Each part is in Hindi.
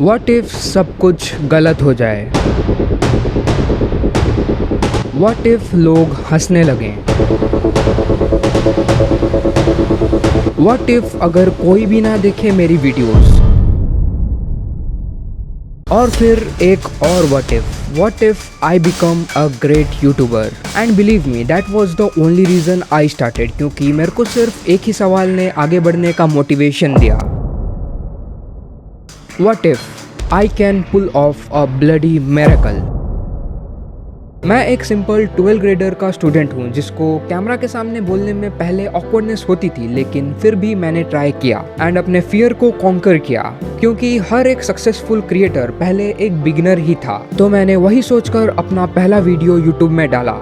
व्हाट इफ सब कुछ गलत हो जाए? व्हाट इफ लोग हंसने लगें? व्हाट इफ अगर कोई भी ना देखे मेरी वीडियोस? और फिर एक और what if I become a great YouTuber? And believe me, that was the only reason I started, क्योंकि मेरे को सिर्फ एक ही सवाल ने आगे बढ़ने का मोटिवेशन दिया। What if I can pull off a bloody miracle? मैं एक सिंपल 12th ग्रेडर का स्टूडेंट हूँ जिसको कैमरा के सामने बोलने में पहले ऑकवर्डनेस होती थी, लेकिन फिर भी मैंने ट्राई किया एंड अपने फियर को कॉन्कर किया, क्योंकि हर एक सक्सेसफुल क्रिएटर पहले एक बिगिनर ही था। तो मैंने वही सोचकर अपना पहला वीडियो यूट्यूब में डाला।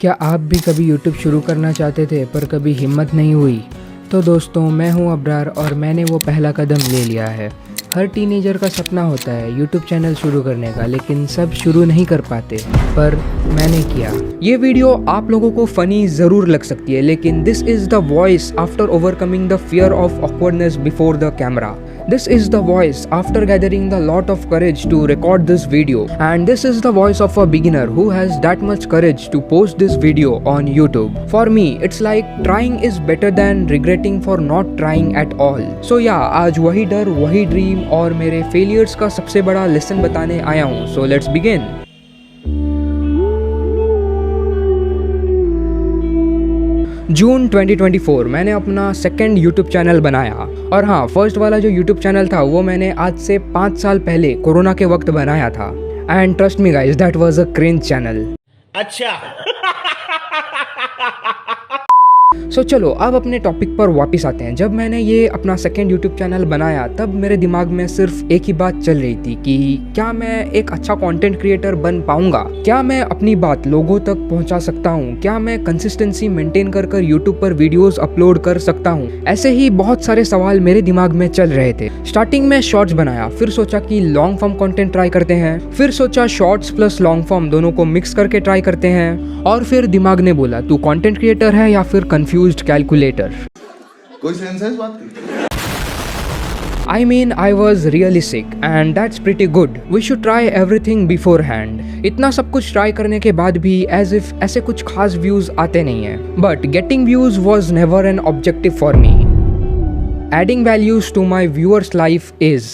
क्या आप भी कभी यूट्यूब शुरू करना चाहते थे पर कभी हिम्मत नहीं हुई? तो दोस्तों, मैं हूँ अब्रार और मैंने वो पहला कदम ले लिया है। हर टीनेजर का सपना होता है यूट्यूब चैनल शुरू करने का, लेकिन सब शुरू नहीं कर पाते, पर मैंने किया। ये वीडियो आप लोगों को फनी ज़रूर लग सकती है, लेकिन this is the voice after overcoming the fear of awkwardness before the camera. This is the voice after gathering the lot of courage to record this video, and this is the voice of a beginner who has that much courage to post this video on YouTube. For me, it's like trying is better than regretting for not trying at all. So yeah, आज वही डर, वही ड्रीम और मेरे फेलियर्स का सबसे बड़ा लेसन बताने आया हूँ। So let's begin. जून 2024 मैंने अपना सेकंड यूट्यूब चैनल बनाया। और हाँ, फर्स्ट वाला जो यूट्यूब चैनल था वो मैंने आज से 5 साल पहले कोरोना के वक्त बनाया था। And trust me guys, that was a cringe channel. अच्छा। सो चलो अब अपने टॉपिक पर वापस आते हैं। जब मैंने ये अपना सेकंड यूट्यूब चैनल बनाया तब मेरे दिमाग में सिर्फ एक ही बात चल रही थी कि क्या मैं एक अच्छा कंटेंट क्रिएटर बन पाऊंगा? क्या मैं अपनी बात लोगों तक पहुंचा सकता हूं? क्या मैं कंसिस्टेंसी मेंटेन कर यूट्यूब पर वीडियोस अपलोड कर सकता हूं? ऐसे ही बहुत सारे सवाल मेरे दिमाग में चल रहे थे। स्टार्टिंग में शॉर्ट्स बनाया, फिर सोचा कि लॉन्ग फॉर्म कंटेंट ट्राई करते हैं, फिर सोचा शॉर्ट्स प्लस लॉन्ग फॉर्म दोनों को मिक्स करके ट्राई करते हैं, और फिर दिमाग ने बोला तू कंटेंट क्रिएटर है या फिर कंफ्यूज्ड कैलकुलेटर। कोई सेंस है इस बात की? I mean, I was really sick and that's pretty good. We should try everything beforehand. इतना सब कुछ ट्राई करने के बाद भी as if ऐसे कुछ खास व्यूज आते नहीं हैं। But getting views was never an objective for me. Adding values to my viewers' life is.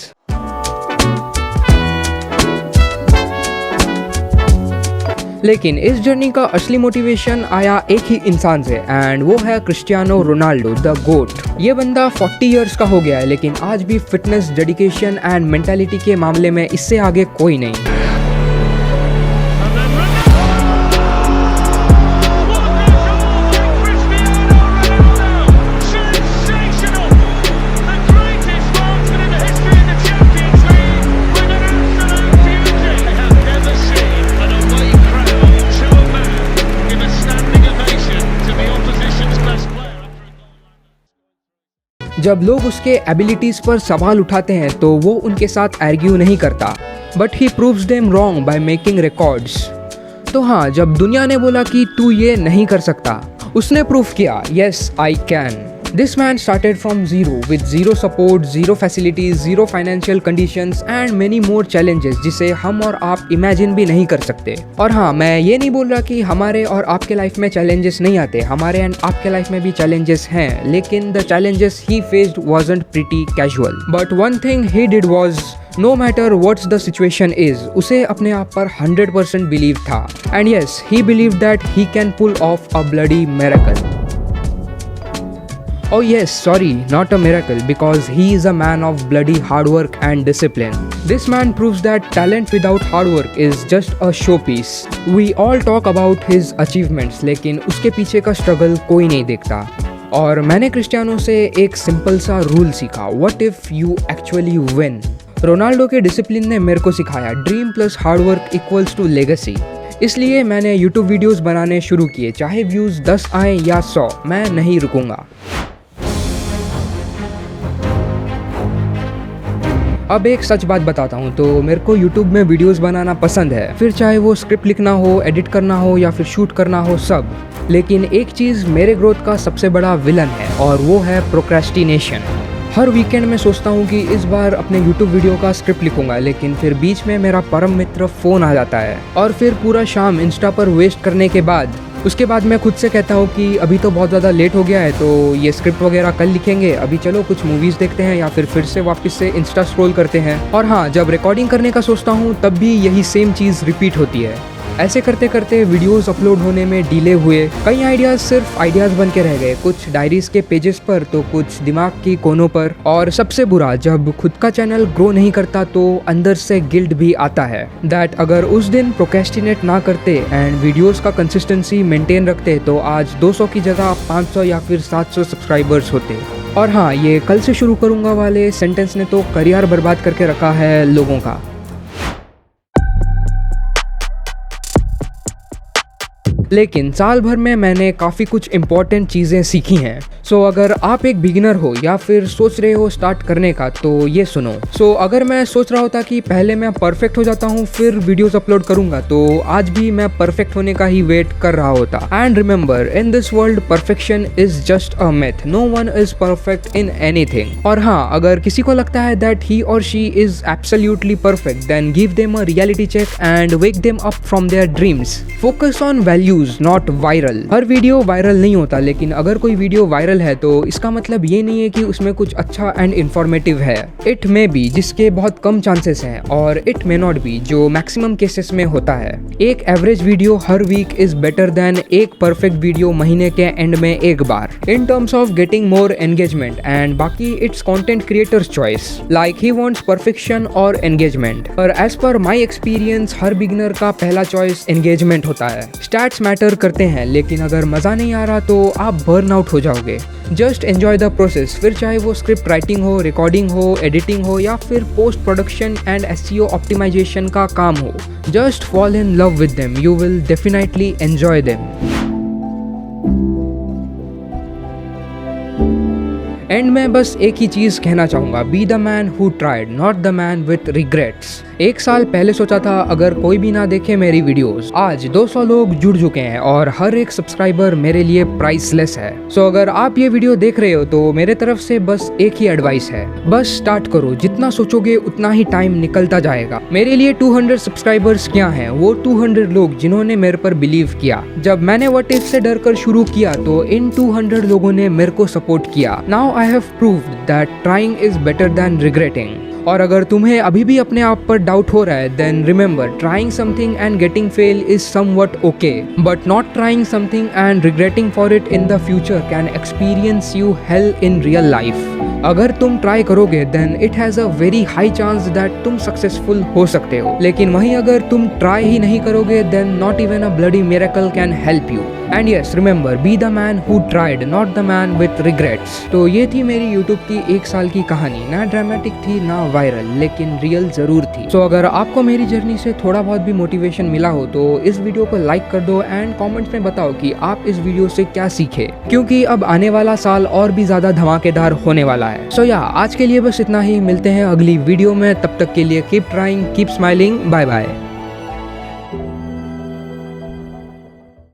लेकिन इस जर्नी का असली मोटिवेशन आया एक ही इंसान से, एंड वो है क्रिस्टियानो रोनाल्डो, द गोट। ये बंदा 40 इयर्स का हो गया है, लेकिन आज भी फिटनेस, डेडिकेशन एंड मेंटालिटी के मामले में इससे आगे कोई नहीं। जब लोग उसके एबिलिटीज पर सवाल उठाते हैं तो वो उनके साथ आर्ग्यू नहीं करता, but he proves them wrong by making records. तो हाँ, जब दुनिया ने बोला कि तू ये नहीं कर सकता, उसने प्रूव किया, yes I can. This man started from zero with zero support, zero facilities, zero financial conditions and many more challenges जिसे हम और आप इमेजिन भी नहीं कर सकते। और हाँ, मैं ये नहीं बोल रहा कि हमारे और आपके लाइफ में चैलेंजेस नहीं आते, हमारे एंड आपके लाइफ में भी चैलेंजेस हैं, लेकिन the challenges he faced wasn't pretty casual. But one thing he did was no matter what the situation is, उसे अपने आप पर 100% बिलीव था। And yes, he believed that he can pull off a bloody miracle. Oh yes, sorry, not a miracle, because he is a man of bloody hard work and discipline. This man proves that talent without hard work is just a showpiece. We all talk about his achievements, लेकिन उसके पीछे का स्ट्रगल कोई नहीं देखता। और मैंने क्रिस्टियानो से एक सिंपल सा रूल सीखा, what if you actually win? Ronaldo के डिसिप्लिन ने मेरे को सिखाया dream plus hard work equals to legacy. इसलिए मैंने यूट्यूब वीडियोस बनाने शुरू किए, चाहे व्यूज़ 10 आए या 100, मैं नहीं रुकूंगा। अब एक सच बात बताता हूँ, तो मेरे को YouTube में वीडियोस बनाना पसंद है, फिर चाहे वो स्क्रिप्ट लिखना हो, एडिट करना हो या फिर शूट करना हो, सब। लेकिन एक चीज़ मेरे ग्रोथ का सबसे बड़ा विलन है और वो है प्रोक्रेस्टिनेशन। हर वीकेंड में सोचता हूँ कि इस बार अपने यूट्यूब वीडियो का स्क्रिप्ट लिखूंगा, लेकिन फिर बीच में मेरा परम मित्र फ़ोन आ जाता है और फिर पूरा शाम इंस्टा पर वेस्ट करने के बाद उसके बाद मैं खुद से कहता हूँ कि अभी तो बहुत ज़्यादा लेट हो गया है, तो ये स्क्रिप्ट वगैरह कल लिखेंगे, अभी चलो कुछ मूवीज़ देखते हैं या फिर से वापस से इंस्टा स्क्रॉल करते हैं। और हाँ, जब रिकॉर्डिंग करने का सोचता हूँ तब भी यही सेम चीज़ रिपीट होती है। ऐसे करते करते वीडियोस अपलोड होने में डिले हुए, कई आइडियाज़ सिर्फ आइडियाज़ बन के रह गए, कुछ डायरीज के पेजेस पर तो कुछ दिमाग की कोनों पर। और सबसे बुरा, जब खुद का चैनल ग्रो नहीं करता तो अंदर से गिल्ट भी आता है दैट अगर उस दिन प्रोक्रेस्टिनेट ना करते एंड वीडियोस का कंसिस्टेंसी मेंटेन रखते तो आज 200 की जगह 500 या फिर 700 सब्सक्राइबर्स होते। और हाँ, ये कल से शुरू करूँगा वाले सेंटेंस ने तो करियर बर्बाद करके रखा है लोगों का। लेकिन साल भर में मैंने काफ़ी कुछ इम्पोर्टेंट चीज़ें सीखी हैं। सो अगर आप एक बिगिनर हो या फिर सोच रहे हो स्टार्ट करने का तो ये सुनो। सो अगर मैं सोच रहा होता कि पहले मैं परफेक्ट हो जाता हूँ फिर वीडियोस अपलोड करूँगा, तो आज भी मैं परफेक्ट होने का ही वेट कर रहा होता। And remember, in this world perfection is just a myth, no one is perfect in anything. और हाँ, अगर किसी को लगता है दैट ही और she is absolutely perfect, then give them a reality check and wake them up from their dreams. Focus on values, not viral. हर वीडियो वायरल नहीं होता, लेकिन अगर कोई वीडियो वायरल है तो इसका मतलब ये नहीं है कि उसमें कुछ अच्छा एंड इंफॉर्मेटिव है। इट मे बी, जिसके बहुत कम चांसेस हैं, और इट मे नॉट बी, जो मैक्सिमम केसेस में होता है। एक एवरेज वीडियो हर वीक इज बेटर देन एक परफेक्ट वीडियो महीने के एंड में एक बार, in terms of getting more engagement. And बाकी it's content creator's choice, like he wants perfection और एंगेजमेंट। पर as per my experience, her beginner का पहला चॉइस एंगेजमेंट होता है। स्टैट्स मैटर करते हैं, लेकिन अगर मजा नहीं आ रहा तो आप बर्न आउट हो जाओगे। जस्ट एंजॉय द प्रोसेस, फिर चाहे वो स्क्रिप्ट राइटिंग हो, रिकॉर्डिंग हो, एडिटिंग हो या फिर post production and SEO optimization का काम हो। Just fall in love with them, you will definitely enjoy them. And मैं बस एक ही चीज़ कहना चाहूँगा, be the man who tried, not the man with regrets. एक साल पहले सोचा था अगर कोई भी ना देखे मेरी वीडियोस, आज 200 लोग जुड़ चुके हैं और हर एक सब्सक्राइबर मेरे लिए प्राइसलेस है। सो अगर आप ये वीडियो देख रहे हो तो मेरे तरफ से बस एक ही एडवाइस है, बस स्टार्ट करो। जितना सोचोगे उतना ही टाइम निकलता जाएगा। मेरे लिए 200 सब्सक्राइबर्स क्या हैं? वो 200 लोग जिन्होंने मेरे पर बिलीव किया। जब मैंने व्हाट इफ से डर कर शुरू किया तो इन 200 लोगों ने मेरे को सपोर्ट किया। Now I have proved that trying is better then regretting. और अगर तुम्हें अभी भी अपने आप पर डाउट हो रहा है, then remember, trying something and getting fail is somewhat okay, but not trying something and regretting for it in the future can experience you hell in real life. अगर तुम ट्राई करोगे then it has a very high chance that तुम सक्सेसफुल हो सकते हो, लेकिन वहीं अगर तुम ट्राई ही नहीं करोगे then not even a bloody miracle can help you. And yes, remember, be the man who tried, not the man with regrets. तो ये थी मेरी यूट्यूब की एक साल की कहानी। ना ड्रामेटिक थी ना वायरल, लेकिन रियल जरूर थी। सो अगर आपको मेरी जर्नी से थोड़ा बहुत भी मोटिवेशन मिला हो तो इस वीडियो को लाइक कर दो एंड कमेंट्स में बताओ कि आप इस वीडियो से क्या सीखे, क्योंकि अब आने वाला साल और भी ज्यादा धमाकेदार होने वाला है। सो या, आज के लिए बस इतना ही। मिलते हैं अगली वीडियो में, तब तक के लिए keep trying, keep smiling, bye bye.